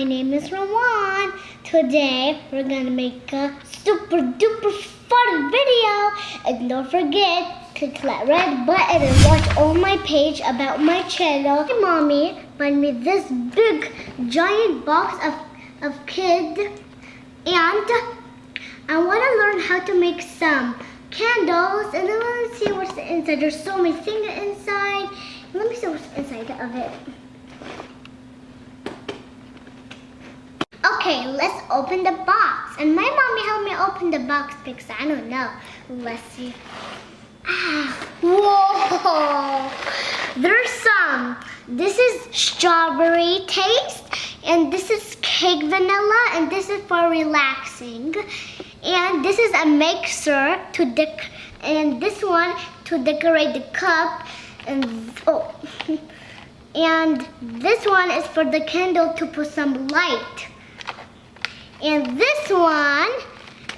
my name is Rawan. Today we're gonna make a super duper fun video. And don't forget, click that red button and watch all my page about my channel. My mommy bought me this big giant box of kid, and I wanna learn how to make some candles, and then let's see what's inside. There's so many things inside. Let me see what's inside of it. Okay, let's open the box. And my mommy helped me open the box because I don't know. Let's see. Whoa! There's some. This is strawberry taste, and this is cake vanilla, and this is for relaxing. And this is a mixer and this one to decorate the cup, and and this one is for the candle to put some light. And this one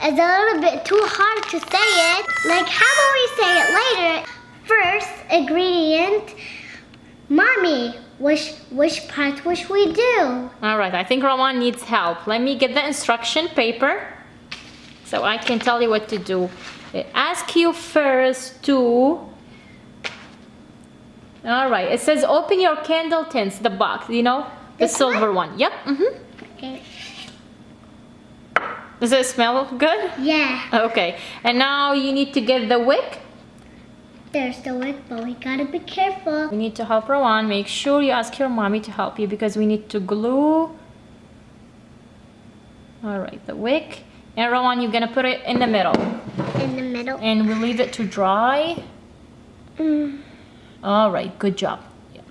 is a little bit too hard to say it. Like, how about we say it later? First ingredient, Mommy, which part should we do? All right, I think Rawan needs help. Let me get the instruction paper so I can tell you what to do. It asks you first to... All right, it says open your candle tins, the box, you know, the silver one. Yep. Okay. Does it smell good? Yeah. Okay, and now you need to get the wick. There's the wick, but we gotta be careful. We need to help Rawan. Make sure you ask your mommy to help you because we need to glue. All right, the wick. And Rawan, you're gonna put it in the middle. In the middle. And we leave it to dry. All right, good job. Yeah.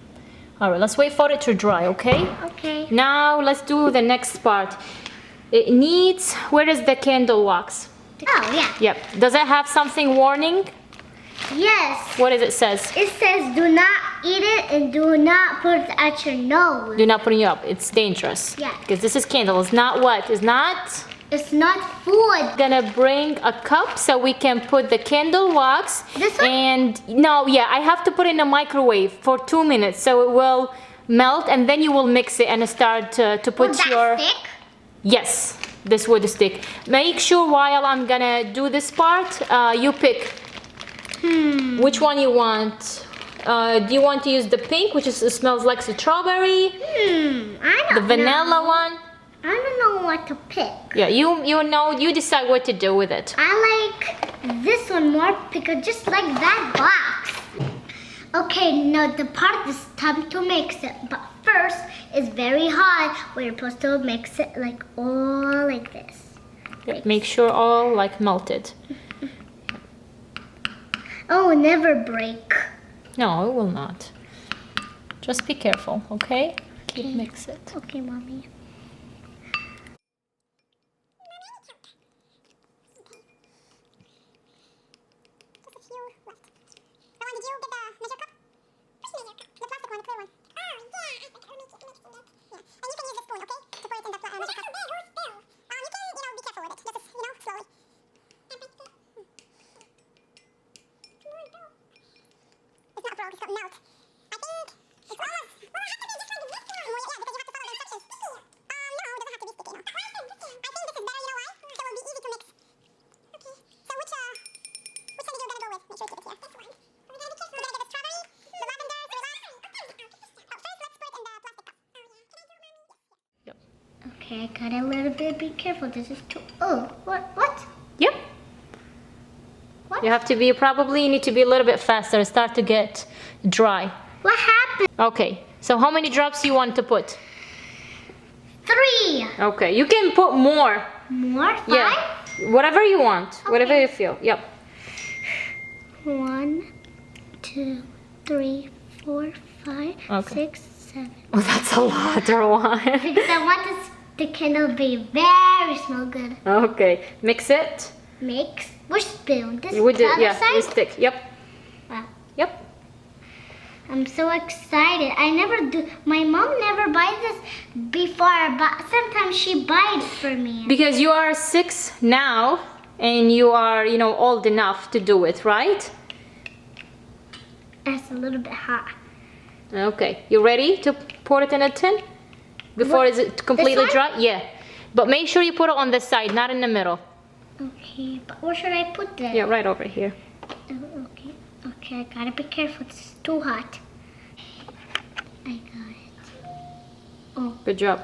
All right, let's wait for it to dry, okay? Okay. Now let's do the next part. It needs, where is the candle wax? Oh, yeah. Yep. Does it have something warning? Yes. What does it says? It says do not eat it and do not put it at your nose. Do not put it up. It's dangerous. Yeah. Because this is candle. It's not what? It's not... It's not food. Gonna bring a cup so we can put the candle wax. This one? And no, yeah, I have to put it in the microwave for 2 minutes so it will melt, and then you will mix it and start to put Will your... that stick? Yes, this would stick. Make sure while I'm gonna do this part, you pick which one you want. Do you want to use the pink, which smells like strawberry? I don't The vanilla know. one? I don't know what to pick. Yeah, you know, you decide what to do with it. I like this one more because just like that box. Okay, now the part is time to mix it, but first it's very hot. We're supposed to mix it like all like this. Yeah, make sure all like melted. Oh, never break. No, it will not. Just be careful, okay? Keep mix it. Okay, Mommy. Okay, I gotta a little bit be careful. This is too. Oh, what? Yep. What? You have to be, you need to be a little bit faster. Start to get dry. What happened? Okay, so how many drops do you want to put? 3. Okay, you can put more. More? 5? Yeah, whatever you want, whatever you feel. Yep. 1, 2, 3, 4, 5, Okay. 6, 7. Oh, that's a lot, Rawan. Because I want the candle to be very smell good. Okay, mix it. Mix. Which spoon? This With the, other yeah, side? with stick. Yep. Wow. Yep. I'm so excited. I never do. My mom never buys this before, but sometimes she buys it for me. Because you are 6 now, and you are, you know, old enough to do it, right? It's a little bit hot. Okay, you ready to pour it in a tin? before it's completely one? dry. Yeah, but make sure you put it on the side, not in the middle. Okay, but where should I put this? Yeah, right over here. Oh, okay. Okay, I gotta be careful. It's too hot. I got it. Oh. Good job.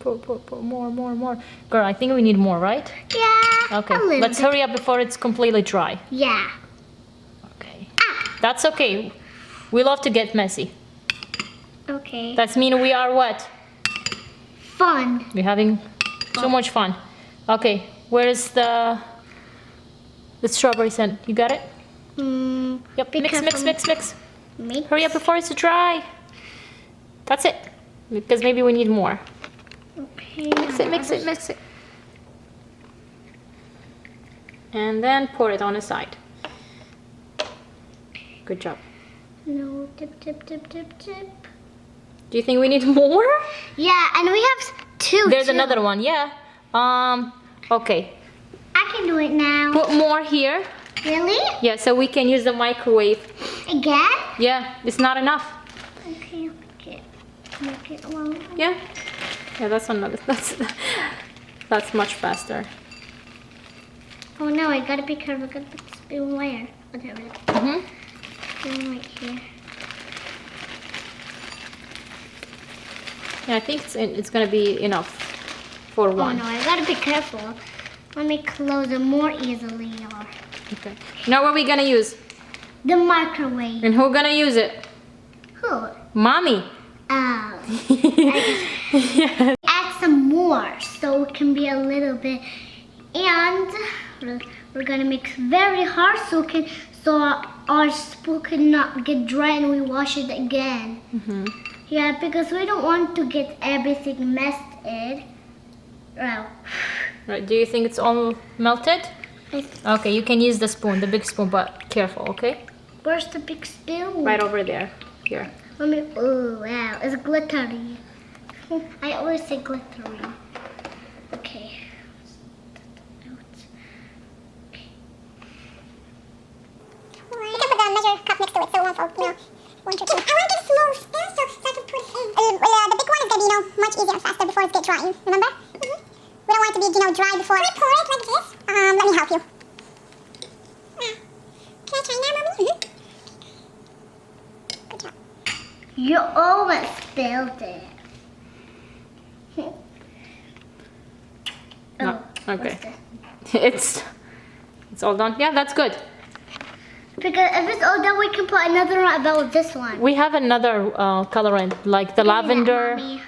Put more. Girl, I think we need more, right? Yeah. Okay, a little let's bit. hurry up before it's completely dry. Yeah. Okay. That's okay. We love to get messy. Okay. That's mean we are what? Fun. We're having so much fun. Okay, where is the strawberry scent? You got it? Yep, mix. Mix. Hurry up before it's dry. That's it. Because maybe we need more. Okay. Mix it. And then pour it on the side. Good job. No, tip. Do you think we need more? Yeah, and we have two. There's too. another one, yeah. Okay. I can do it now. Put more here. Really? Yeah, so we can use the microwave. Again? Yeah, it's not enough. Okay, make it long. Yeah. Yeah, that's another. That's much faster. Oh no, I gotta be careful. I gotta put the spoon where? Whatever. Spoon right here. Yeah, I think it's gonna be enough for Oh one. no, I gotta be careful. Let me close it more easily. Or Okay. Now what are we gonna use? the microwave. And who gonna use it? Who? Mommy. Oh. Yeah. Add some more so it can be a little bit. And we're gonna mix very hard so our spoon cannot get dry and we wash it again. Yeah, because we don't want to get everything messed in. Well, Right. Do you think it's all melted? Okay, you can use the spoon, the big spoon, but careful, okay? where's the big spoon? Right over there. Here. Let me. Oh wow, it's glittery. I always say glittery. Okay. You can put the measure cup next to it so it won't fall, one trick. I want this small spoon so I can put it in. The big one is going to be, much easier and faster before it gets drying, remember? We don't want it to be, dry before. Can I pour it like this? Let me help you. Can I try now, Mommy? Good job. You almost spilled it. No, Oh, okay. what's this? It's all done. Yeah, that's good. Because if it's all done, we can put another one about this one. We have another colorant, like the Give me that, lavender Mommy.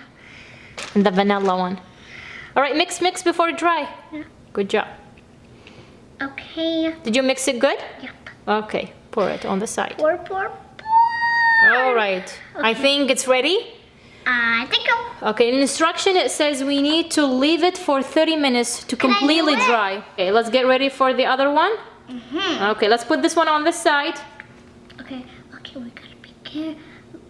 and the vanilla one. All right, mix before it dry. Yeah. Good job. Okay. Did you mix it good? Yep. Okay, pour it on the side. Pour. All right. I think it's ready. I think so. Okay, in instruction it says we need to leave it for 30 minutes to Can I do completely it? dry. Okay, let's get ready for the other one. Okay, let's put this one on the side. Okay, we gotta be careful.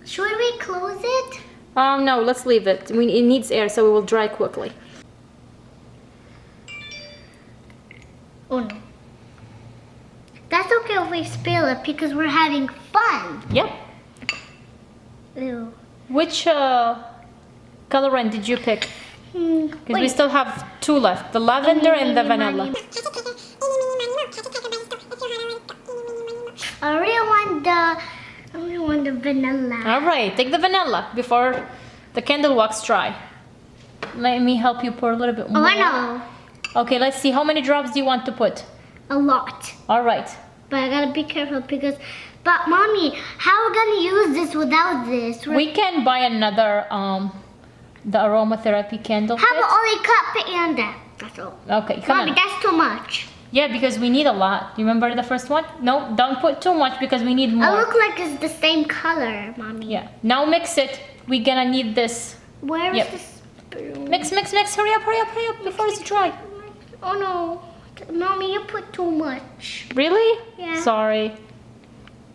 Should we close it? No, let's leave it. It needs air, so it will dry quickly. Oh no. That's okay if we spill it because we're having fun. Yep. Ew. Which colorant did you pick? Because we Wait. still have two left, the lavender and the vanilla. I really want the vanilla. All right, take the vanilla before the candle wax dry. Let me help you pour a little bit more. Oh, I know. Okay, let's see. How many drops do you want to put? A lot. All right. But I gotta be careful because. But mommy, how are we gonna use this without this? We can buy another the Aroma Therapy candle How kit. about only cup and that? That's all. Okay, come Mommy, on. that's too much. Yeah, because we need a lot. You remember the first one? No, don't put too much because we need more. I look like it's the same color, mommy. Yeah. Now mix it. We're gonna need this. Where is Yep. the spoon? Mix. Hurry up before it's dry. Oh no, mommy, you put too much. Really? Yeah. Sorry.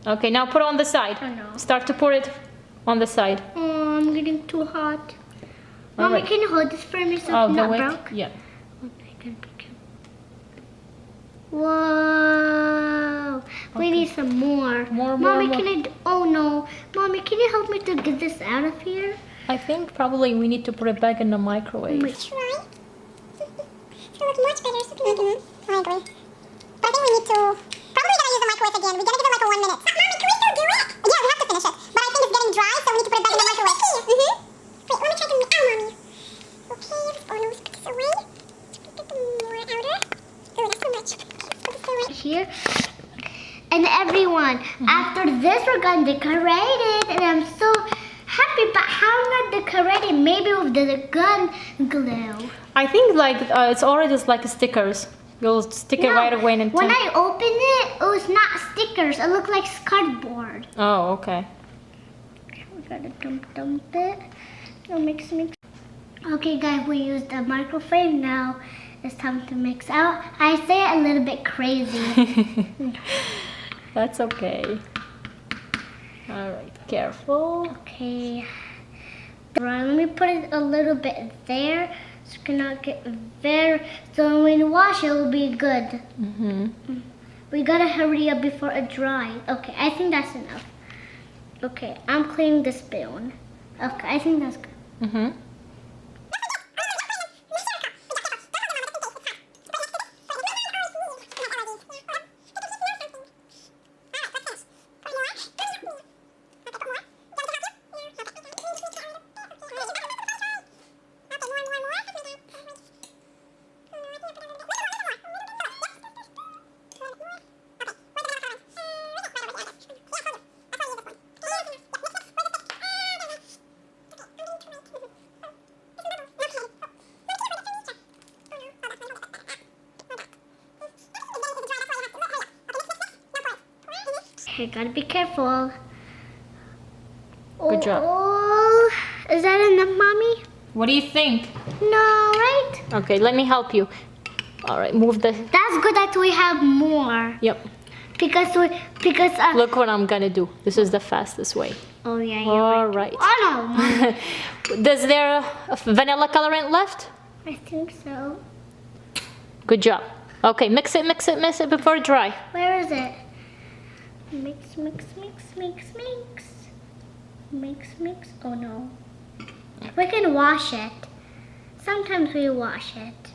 Okay, now put it on the side. Oh, no. Start to pour it on the side. Oh, I'm getting too hot. All Mommy, right. can you hold this for me so Oh, it's the not wick? broke? Yeah. Okay, good. Whoa. We need some more. More, Mommy, more. can I? Oh no. Mommy, can you help me to get this out of here? I think probably we need to put it back in the microwave. Try. It's gonna look much better. So I agree. But I think we need to probably gotta use the microwave again. We're gonna give it like a 1 minute. Mommy, can we still do it? Yeah, we have to finish it. But I think it's getting dry, so we need to put it back in the microwave. Wait, let me try to. Oh, mommy. Okay, oh no, let's put this away. Let's get the more outer. Oh, that's so much. Let's put this away. Here. And everyone, after this we're gonna decorate it, and I'm so happy. But how am I decorating? Maybe with the gun glue. I think like it's already just like stickers. You'll stick it right away and when I open it, it was not stickers. It looked like cardboard. Oh, okay. We gotta dump it. Oh, mix. Okay, guys, we used the microwave. Now it's time to mix out. I say it a little bit crazy. That's okay. All right, careful. Okay. Right, let me put it a little bit there. So it cannot get very. So when you wash it, it will be good. We gotta hurry up before it dries. Okay, I think that's enough. Okay, I'm cleaning the spoon. Okay, I think that's good. Okay, gotta be careful. Good job. Oh, is that enough, mommy? What do you think? No, right? Okay, let me help you. All right, move the. That's good that we have more. Yep. Because Look what I'm gonna do. This is the fastest way. Oh yeah, you're All right. right. Oh no, Does there a vanilla colorant left? I think so. Good job. Okay, mix it before it dry. Where is it? Mix. Oh no. We can wash it. Sometimes we wash it.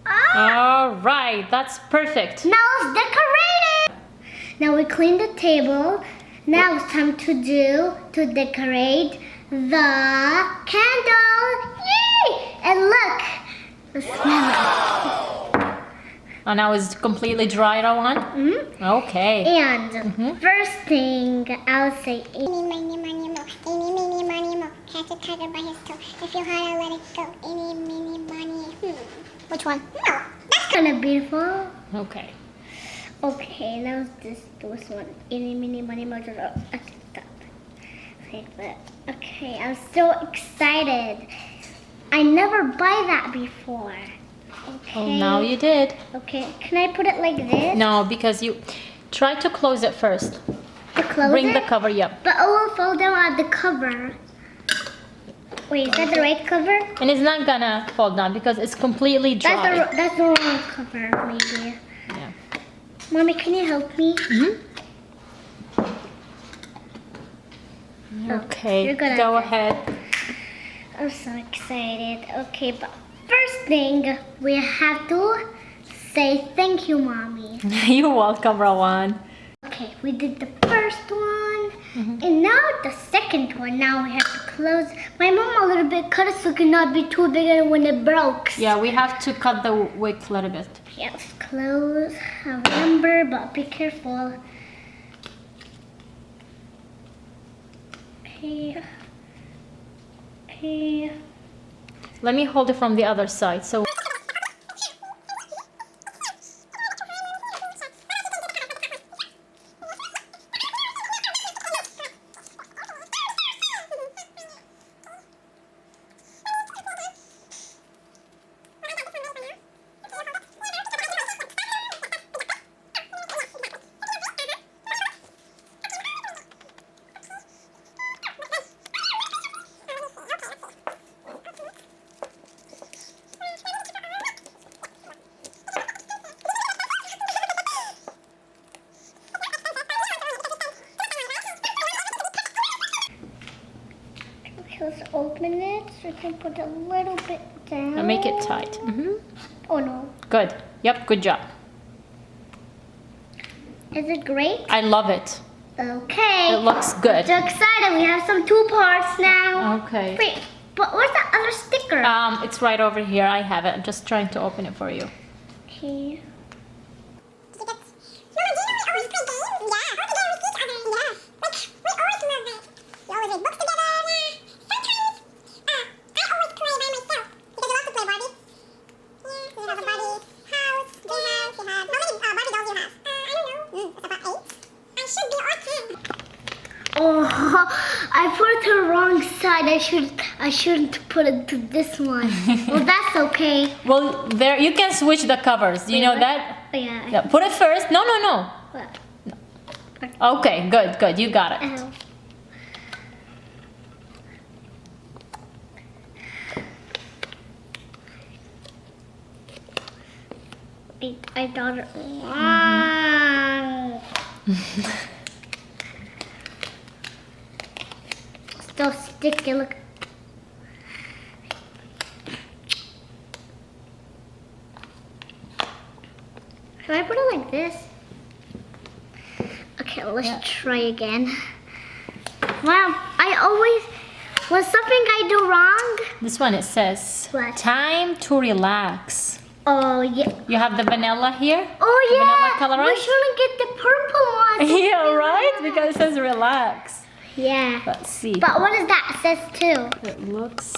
Ah! All right, that's perfect. Now let's decorate it. Now we clean the table. Now it's time to decorate the candle. Yay! And look, smell it. Oh, now it's completely dry, Rawan? Okay. And first thing, I'll say, Eeny, miny, miny, mo. Eeny, meeny, miny, mo. Catch a tiger by his toe. If you had to let it go. Eeny, meeny, miny. Which one? No. that's kind of beautiful. Okay. Okay, now this one. Eeny, meeny, miny, mo. Okay, stop. Okay, I'm so excited. I never buy that before. Okay. Oh, now you did. Okay, can I put it like this? No, because you try to close it first. To close Bring it? the cover, yep. But it will fall down at the cover. Wait, is that the right cover? And it's not gonna fall down because it's completely dry. That's the wrong cover, maybe. Yeah. Mommy, can you help me? Okay, you're good go at ahead. I'm so excited. Okay, but first thing, we have to say thank you, Mommy. You're welcome, Rawan. Okay, we did the first one, and now the second one. Now we have to close. My mom a little bit cut it so it cannot be too big when it breaks. Yeah, we have to cut the wick a little bit. Yes, close. I remember, but be careful. Okay. Let me hold it from the other side. So. Okay, let's open it so we can put a little bit down. And make it tight. Oh no. Good. Yep, good job. Is it great? I love it. Okay. It looks good. I'm so excited. We have some 2 parts now. Okay. Wait, but where's that other sticker? It's right over here. I have it. I'm just trying to open it for you. Okay. Oh, I put it to the wrong side. I shouldn't put it to this one. Well, that's okay. Well, there you can switch the covers. Do you know that? Oh, yeah. Yeah. Put it first. No. What? Okay. Good. You got it. Ow. I thought it. Still sticky. Look. Should I put it like this? Okay, let's try again. Wow, when something I do wrong. This one it says What? time to relax. Oh yeah. You have the vanilla here. Oh The vanilla yeah. colorant? We shouldn't get the purple one. Yeah, right? Because it says relax. Yeah. Let's see. But what does that says too? It looks.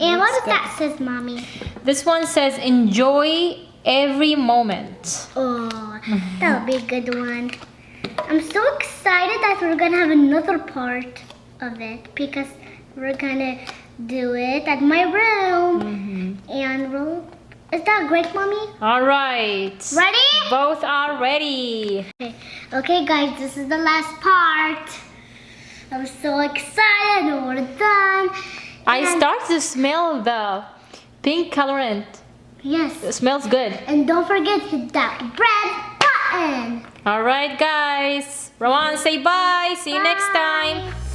And what does good. that says, Mommy? This one says enjoy every moment. Oh, that'll be a good one. I'm so excited that we're gonna have another part of it because we're gonna do it at my room. And is that great, Mommy? All right. Ready? Both are ready. Okay, guys, this is the last part. I'm so excited and we're done. I And- start to smell the pink colorant. Yes. It smells good. And don't forget to hit that red button. All right, guys. Rawan, say bye. See you next time. Bye.